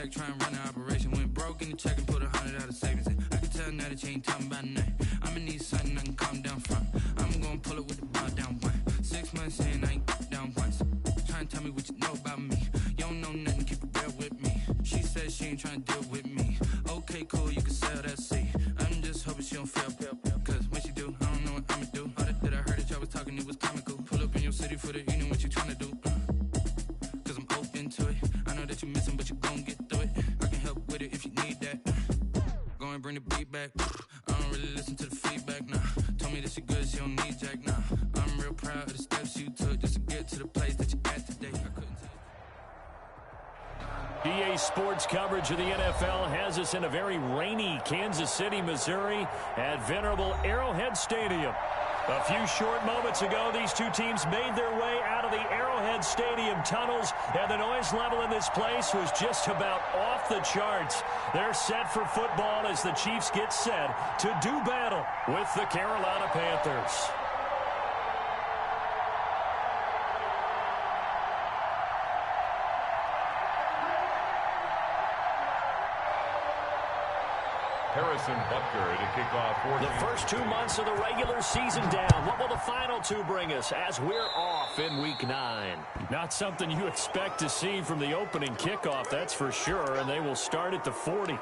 back, try and run the operation. Went broke in the check and put 100 out of savings in. I can tell now that you ain't talking about nothing. I'ma need something I can calm down from. I'm gonna pull it with the ball down one. 6 months in, I ain't down once. Try and tell me what you know about me. You don't know nothing, keep it real with me. She said she ain't trying to deal with me. Okay, cool, you can sell that seat. I'm just hoping she don't fail. Cause when she do, I don't know what I'ma do. All that I heard that y'all was talking, it was comical. Pull up in your city for the evening, what you tryna do? Cause I'm open to it. I know that you missing, but you gon' get through it. I can help with it if you need that. Go and bring the beat back. I don't really listen to the feedback, nah. Told me that she good, she don't need Jack, nah. I'm real proud of the steps you took just to get to the place that you at today. I couldn't tell you. EA Sports coverage of the NFL has us in a very rainy Kansas City, Missouri at venerable Arrowhead Stadium. A few short moments ago, these two teams made their way out of the Arrowhead Stadium tunnels, and the noise level in this place was just about off the charts. They're set for football as the Chiefs get set to do battle with the Carolina Panthers. Harrison Butker to kick off. The first 2 months of the regular season down. What will the final two bring us as we're off in Week 9? Not something you expect to see from the opening kickoff, that's for sure, and they will start at the 40.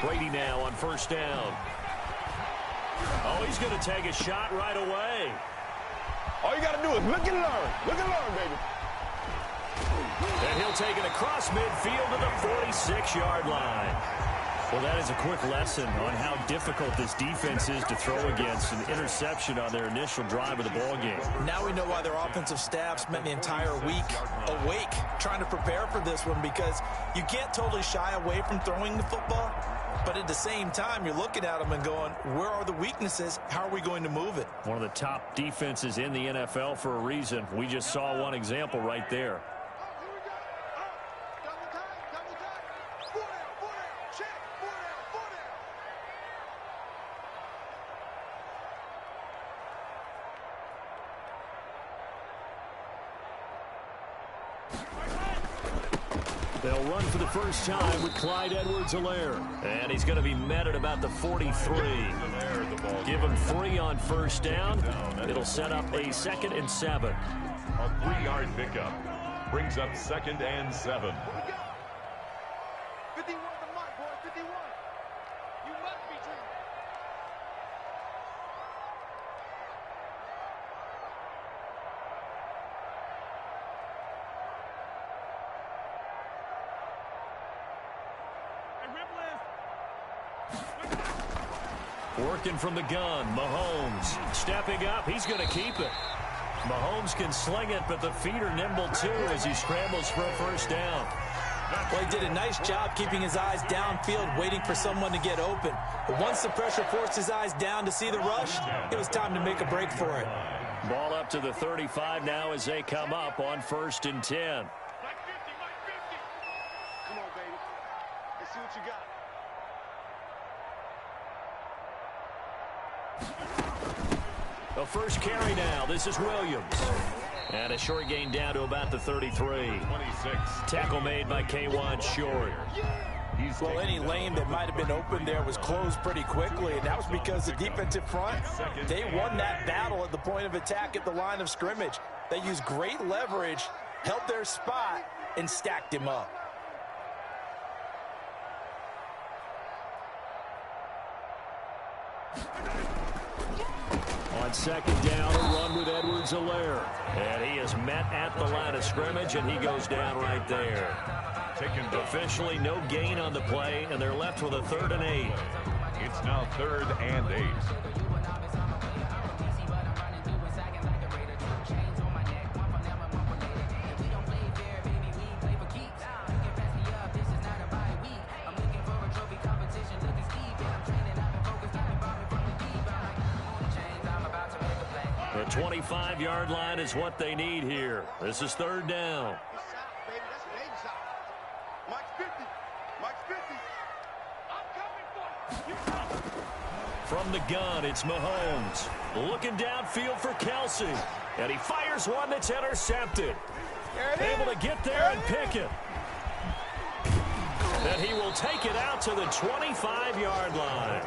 Brady now on first down. Oh, he's going to take a shot right away. All you got to do is look and learn. Look and learn, baby. And he'll take it across midfield to the 46-yard line. Well, that is a quick lesson on how difficult this defense is to throw against. An interception on their initial drive of the ballgame. Now we know why their offensive staff spent the entire week awake trying to prepare for this one, because you can't totally shy away from throwing the football. But at the same time, you're looking at them and going, where are the weaknesses? How are we going to move it? One of the top defenses in the NFL for a reason. We just saw one example right there. They'll run for the first time with Clyde Edwards-Helaire. And he's going to be met at about the 43. Give him 3 on first down. It'll set up a 2nd and 7. A 3-yard pickup brings up 2nd and 7. 51 the mark, boy. 51. You must be true. Working from the gun, Mahomes stepping up. He's going to keep it. Mahomes can sling it, but the feet are nimble too as he scrambles for a first down. Well, he did a nice job keeping his eyes downfield, waiting for someone to get open. But once the pressure forced his eyes down to see the rush, it was time to make a break for it. Ball up to the 35 now as they come up on 1st and 10. Come on, baby. Let's see what you got. The first carry now. This is Williams. And a short gain down to about the 33. 26. Tackle made by K'Wan Short. Well, any lane that might have been open there was closed pretty quickly, and that was because the defensive front, they won that battle at the point of attack at the line of scrimmage. They used great leverage, held their spot, and stacked him up. On 2nd down, a run with Edwards-Helaire. And he is met at the line of scrimmage, and he goes down right there. Officially no gain on the play, and they're left with a 3rd and 8. It's now 3rd and 8. The 25-yard line is what they need here. This is third down. From the gun, it's Mahomes. Looking downfield for Kelsey. And he fires one that's intercepted. Able to get there and pick it. Then he will take it out to the 25-yard line.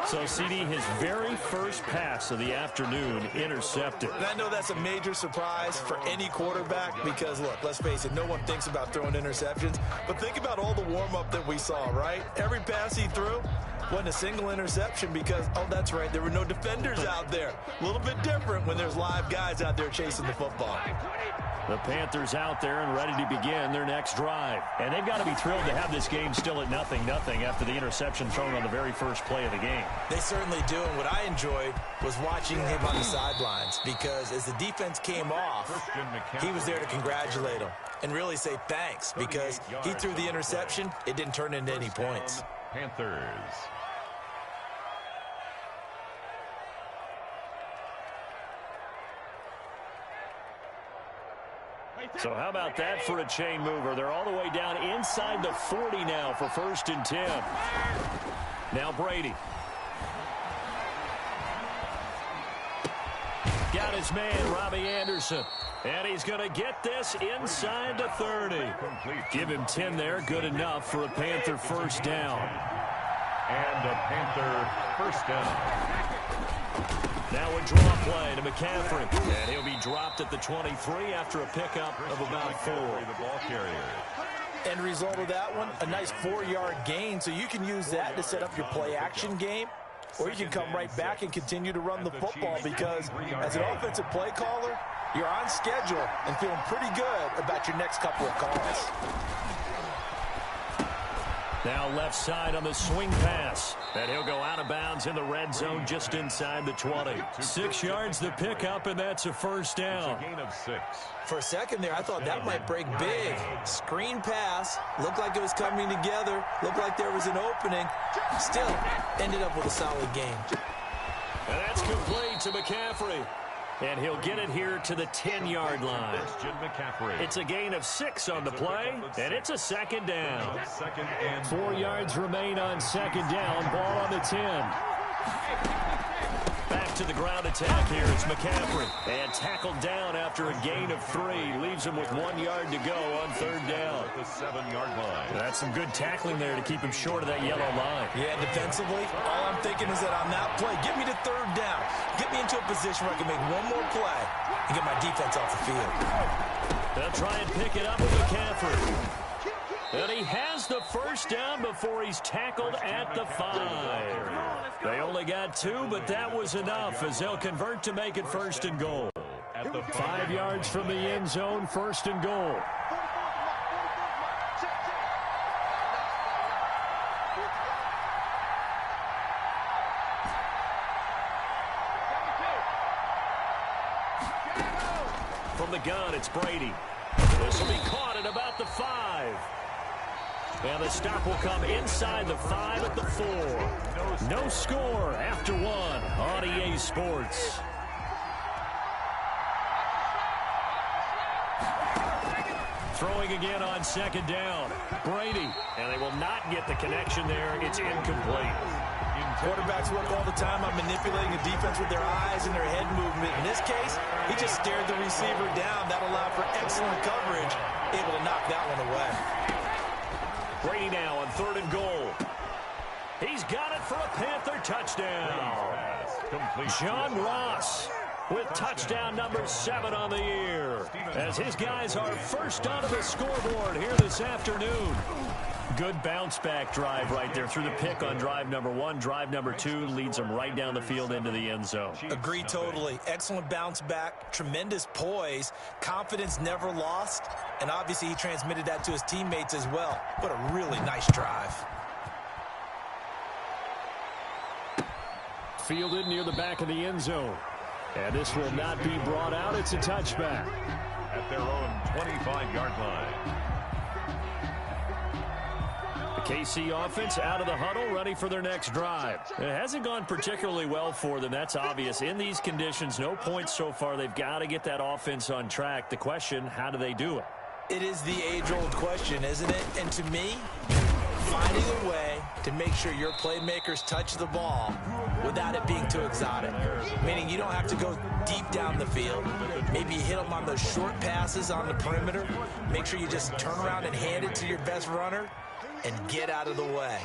So, CD, his very first pass of the afternoon intercepted. And I know that's a major surprise for any quarterback because, look, let's face it, no one thinks about throwing interceptions. But think about all the warm-up that we saw, right? Every pass he threw wasn't a single interception because, oh, that's right, there were no defenders out there. A little bit different when there's live guys out there chasing the football. The Panthers out there and ready to begin their next drive. And they've got to be thrilled to have this game still at 0-0 after the interception thrown on the very first play of the game. They certainly do, and what I enjoyed was watching him on the sidelines because as the defense came off, he was there to congratulate him and really say thanks because he threw the interception. It didn't turn into any points. Panthers. So how about that for a chain mover? They're all the way down inside the 40 now for 1st and 10. Now Brady. Got his man, Robbie Anderson. And he's going to get this inside the 30. Give him 10 there. Good enough for a Panther first down. And a Panther first down. Now a draw play to McCaffrey. And he'll be dropped at the 23 after a pickup of about 4. The ball carrier. End result of that one, a nice 4-yard gain. So you can use that to set up your play-action game. Or you can come right back and continue to run the football because as an offensive play caller, you're on schedule and feeling pretty good about your next couple of calls. Now left side on the swing pass. And he'll go out of bounds in the red zone just inside the 20. 6 yards the pickup, and that's a first down. It's a gain of 6. For a second there, I thought that might break big. Screen pass. Looked like it was coming together. Looked like there was an opening. Still ended up with a solid gain. And that's complete to McCaffrey. And he'll get it here to the 10-yard line. It's a gain of 6 on the play, and it's a second down. 4 yards remain on second down. Ball on the 10. Back to the ground attack here. It's McCaffrey. And tackled down after a gain of 3. Leaves him with 1 yard to go on third down. The 7-yard line. That's some good tackling there to keep him short of that yellow line. Yeah, defensively, all I'm thinking is that on that play, get me to third down. Get me into a position where I can make one more play and get my defense off the field. They'll try and pick it up with McCaffrey. And he has the first down before he's tackled at the 5. They only got 2, but that was enough as they'll convert to make it 1st and goal. At the 5 yards from the end zone, 1st and goal. From the gun, it's Brady. This will be caught at about the 5. And the stop will come inside the 5 at the 4. No score after 1 on EA Sports. Throwing again on second down. Brady. And they will not get the connection there. It's incomplete. Quarterbacks work all the time on manipulating the defense with their eyes and their head movement. In this case, he just stared the receiver down. That allowed for excellent coverage. Able to knock that one away. Brady now on 3rd and goal. He's got it for a Panther touchdown. John Ross with touchdown number 7 on the year. As his guys are first onto the scoreboard here this afternoon. Good bounce-back drive right there through the pick on drive number 1. Drive number 2 leads them right down the field into the end zone. Agree totally. Excellent bounce-back, tremendous poise, confidence never lost, and obviously he transmitted that to his teammates as well. What a really nice drive. Fielded near the back of the end zone. And this will not be brought out. It's a touchback. At their own 25-yard line. The KC offense out of the huddle, ready for their next drive. It hasn't gone particularly well for them. That's obvious. In these conditions, no points so far. They've got to get that offense on track. The question, how do they do it? It is the age-old question, isn't it? And to me, finding a way to make sure your playmakers touch the ball without it being too exotic. Meaning you don't have to go deep down the field. Maybe you hit them on those short passes on the perimeter. Make sure you just turn around and hand it to your best runner and get out of the way.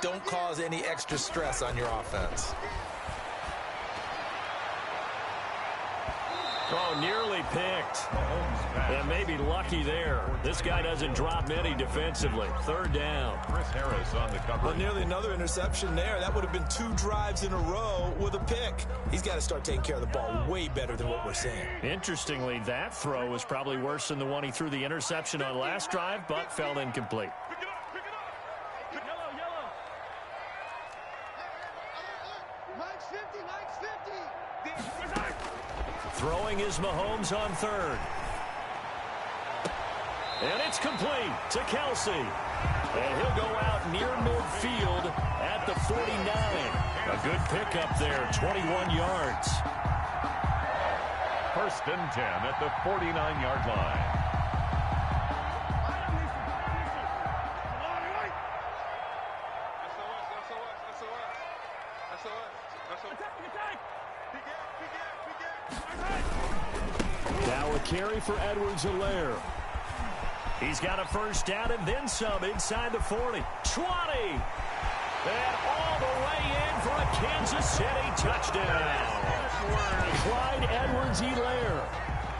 Don't cause any extra stress on your offense. Oh, nearly picked. And maybe lucky there. This guy doesn't drop many defensively. Third down. Chris Harris on the cover. Well, nearly another interception there. That would have been 2 drives in a row with a pick. He's got to start taking care of the ball way better than what we're seeing. Interestingly, that throw was probably worse than the one he threw the interception on last drive, but fell incomplete. Throwing is Mahomes on third. And it's complete to Kelsey. And he'll go out near midfield at the 49. A good pickup there, 21 yards. First and 10 at the 49-yard line. Now a carry for Edwards-Helaire. He's got a first down and then some inside the 40. 20! And all the way in for a Kansas City touchdown. Clyde Edwards-Helaire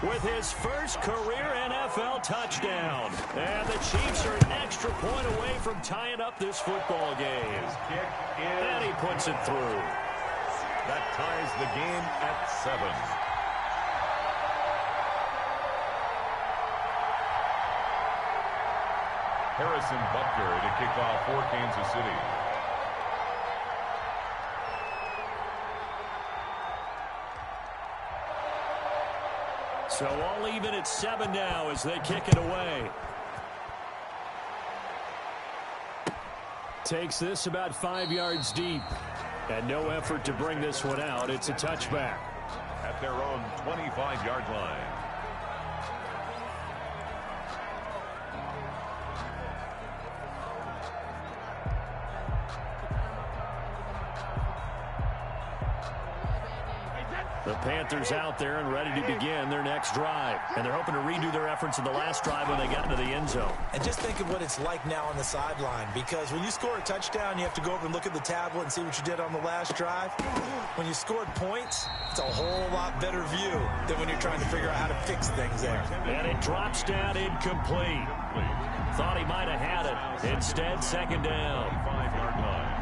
with his first career NFL touchdown. And the Chiefs are an extra point away from tying up this football game. And he puts it through. That ties the game at 7. Harrison Butker to kick off for Kansas City. So all even at 7 now as they kick it away. Takes this about 5 yards deep. And no effort to bring this one out. It's a touchback. At their own 25-yard line. The Panthers out there and ready to begin their next drive. And they're hoping to redo their efforts in the last drive when they got into the end zone. And just think of what it's like now on the sideline, because when you score a touchdown, you have to go over and look at the tablet and see what you did on the last drive. When you scored points, it's a whole lot better view than when you're trying to figure out how to fix things there. And it drops down incomplete. Thought he might have had it. Instead, second down. 5-yard line.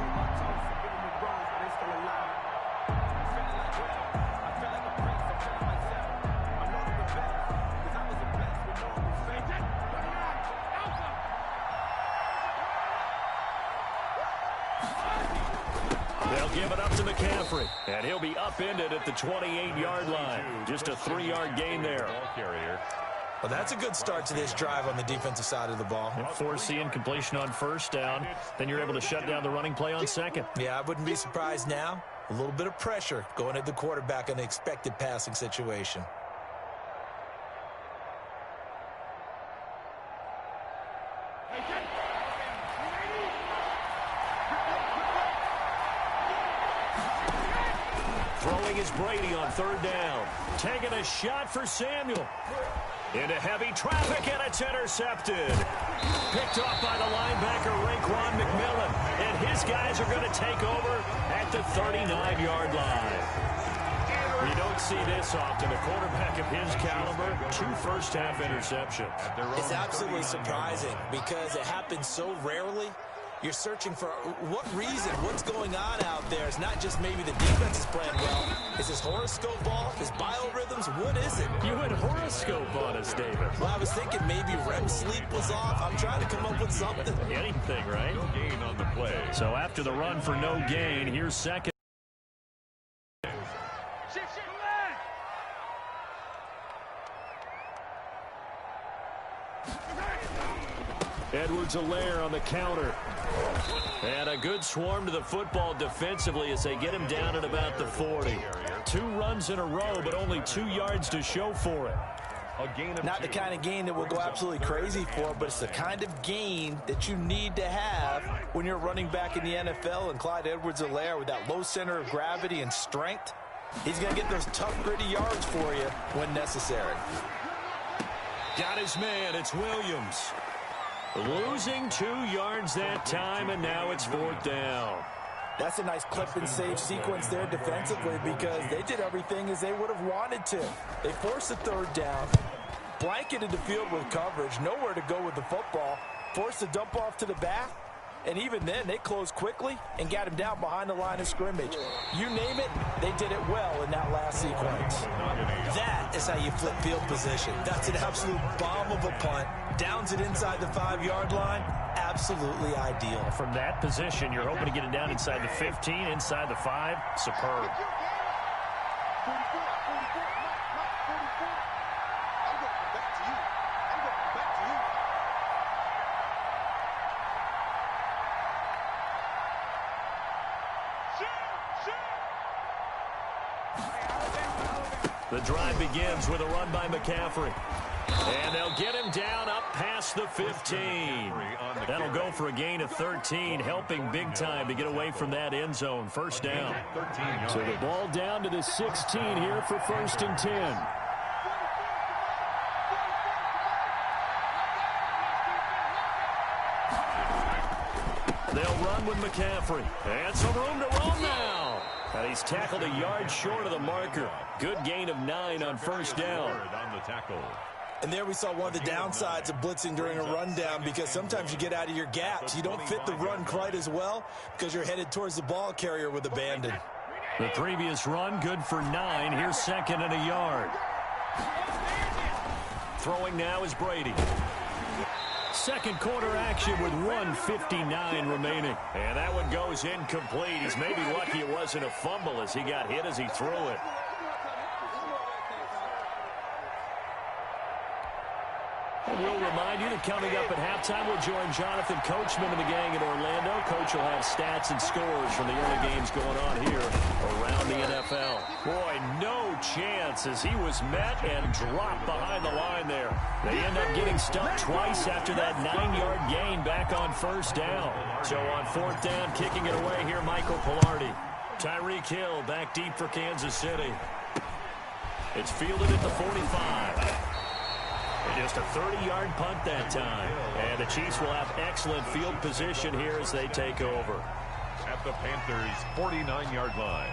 Give it up to McCaffrey. And he'll be upended at the 28-yard line. Just a 3-yard gain there. Ball carrier. Well, that's a good start to this drive on the defensive side of the ball. Force the incompletion on first down. Then you're able to shut down the running play on second. Yeah, I wouldn't be surprised now. A little bit of pressure going at the quarterback in an expected passing situation. Throwing is Brady on third down. Taking a shot for Samuel. Into heavy traffic, and it's intercepted. Picked off by the linebacker, Raekwon McMillan. And his guys are going to take over at the 39-yard line. You don't see this often. A quarterback of his caliber, 2 first-half interceptions. It's absolutely surprising because it happens so rarely. You're searching for what reason, what's going on out there. It's not just maybe the defense is playing well. Is his horoscope off? His biorhythms? What is it? You went horoscope on us, David. Well, I was thinking maybe REM sleep was off. I'm trying to come up with something. Anything, right? No gain on the play. So after the run for no gain, here's second. Edwards-Helaire on the counter. And a good swarm to the football defensively as they get him down at about the 40. 2 runs in a row, but only 2 yards to show for it. Not the kind of gain that we'll go absolutely crazy for, but it's the kind of gain that you need to have when you're running back in the NFL. And Clyde Edwards-Helaire, with that low center of gravity and strength, he's going to get those tough, gritty yards for you when necessary. Got his man. It's Williams. Losing 2 yards that time, and now it's 4th down. That's a nice clip and save sequence there defensively because they did everything as they would have wanted to. They forced the 3rd down, blanketed the field with coverage, nowhere to go with the football, forced the dump off to the back, and even then they closed quickly and got him down behind the line of scrimmage. You name it, they did it well in that last sequence. That is how you flip field position. That's an absolute bomb of a punt. Downs it inside the 5-yard line. Absolutely ideal. From that position, you're hoping to get it down inside the 15, inside the 5. Superb. The drive begins with a run by McCaffrey. And they'll get him down up past the 15. That'll go for a gain of 13, helping big time to get away from that end zone. 1st down. So the ball down to the 16 here for 1st and 10. They'll run with McCaffrey. And some room to roam now. And he's tackled a yard short of the marker. Good gain of 9 on 1st down. And there we saw one of the downsides of blitzing during a rundown because sometimes you get out of your gaps. You don't fit the run quite as well because you're headed towards the ball carrier with abandon. The previous run good for 9. Here's 2nd and a yard. Throwing now is Brady. 2nd quarter action with 1:59 remaining. And that one goes incomplete. He's maybe lucky it wasn't a fumble as he got hit as he threw it. We'll remind you that coming up at halftime, we'll join Jonathan Coachman and the gang in Orlando. Coach will have stats and scores from the early games going on here around the NFL. Boy, no chance as he was met and dropped behind the line there. They end up getting stumped twice after that 9-yard gain back on 1st down. So on 4th down, kicking it away here, Michael Pilardi. Tyreek Hill back deep for Kansas City. It's fielded at the 45. Just a 30-yard punt that time. And the Chiefs will have excellent field position here as they take over. At the Panthers' 49-yard line.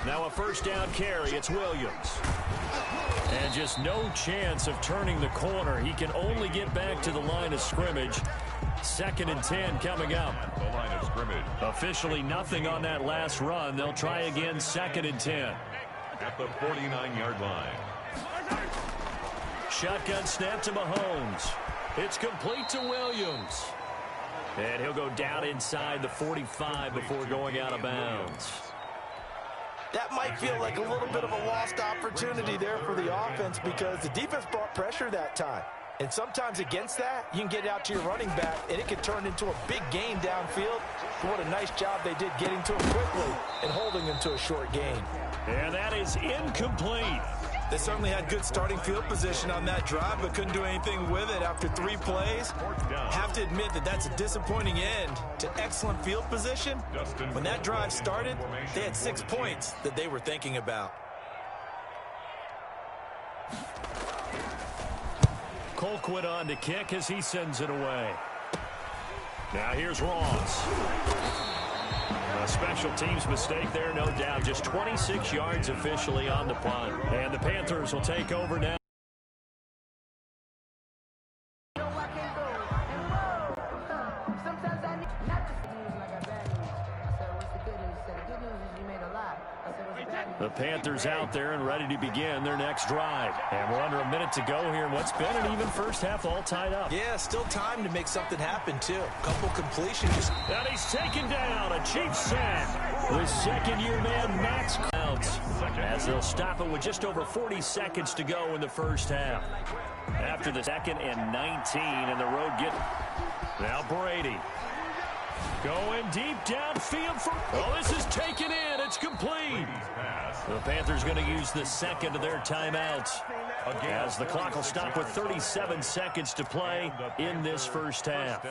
Now a 1st down carry. It's Williams. And just no chance of turning the corner. He can only get back to the line of scrimmage. 2nd and 10 coming up. The line of scrimmage. Officially nothing on that last run. They'll try again 2nd and 10. At the 49-yard line. Shotgun snap to Mahomes. It's complete to Williams. And he'll go down inside the 45 before going out of bounds. That might feel like a little bit of a lost opportunity there for the offense because the defense brought pressure that time. And sometimes against that, you can get out to your running back, and it can turn into a big gain downfield. What a nice job they did getting to him quickly and holding him to a short gain. And that is incomplete. They certainly had good starting field position on that drive, but couldn't do anything with it after 3 plays. Have to admit that that's a disappointing end to excellent field position. When that drive started, they had 6 points that they were thinking about. Colquitt on to kick as he sends it away. Now here's Ross. A special teams mistake there, no doubt. Just 26 yards officially on the punt. And the Panthers will take over now. The Panthers out there and ready to begin their next drive. And we're under a minute to go here in what's been an even first half, all tied up. Yeah, still time to make something happen, too. Couple completions. And he's taken down. A cheap sack. With second-year man Max Krauts. As they'll stop it with just over 40 seconds to go in the first half. After the 2nd and 19, and the road get... Now Brady. Going deep downfield for... Oh, this is taken in. It's complete. The Panthers going to use the second of their timeouts. As the clock will stop with 37 seconds to play in this first half.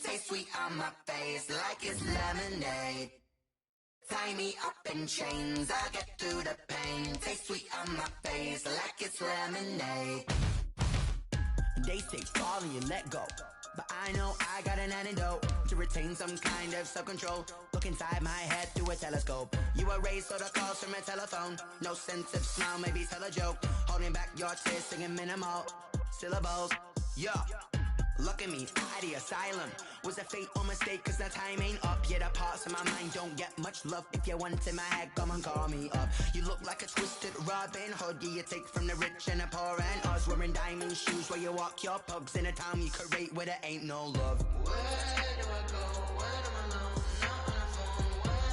Taste sweet on my face like it's lemonade. Tie me up in chains, I get through the pain. Taste sweet on my face like it's lemonade. They say fall and you let go, but I know I got an antidote to retain some kind of self-control. Look inside my head through a telescope. You erase all the calls from a telephone. No sense of smile, maybe tell a joke. Holding back your tears, singing minimal syllables. Yeah. Look at me, out the asylum. Was a fate or mistake, cause the time ain't up. Yet the parts of my mind don't get much love. If you want in my head, come and call me up. You look like a twisted Robin Hood. Yeah, you take from the rich and the poor and us. Wearing diamond shoes where you walk your pugs. In a town you create where there ain't no love. Where do I go? Where am I alone? Not on the phone. When I'm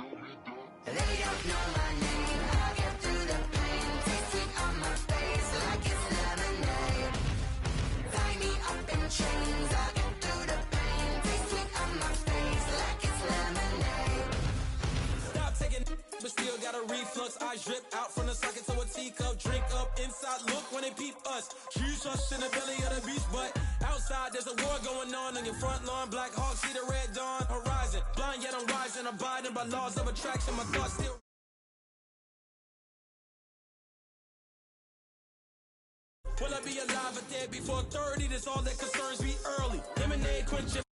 on my own. They don't know my name. I get through the pain. Taste sweet on my face like it's lemonade. Tie me up in chains. I get through the pain. Taste sweet on my face like it's lemonade. Stop taking, but still got a reflux. Eyes drip out from the socket to a teacup. Drink up inside, look when they peep us. Choose us in the belly of the beast, but outside there's a war going on your front lawn. Black Hawk, see the red dawn horizon. Blind yet I'm rising, abiding by laws of attraction. My thoughts still. Will I be alive or dead before 30? That's all that concerns me early. Lemonade quench your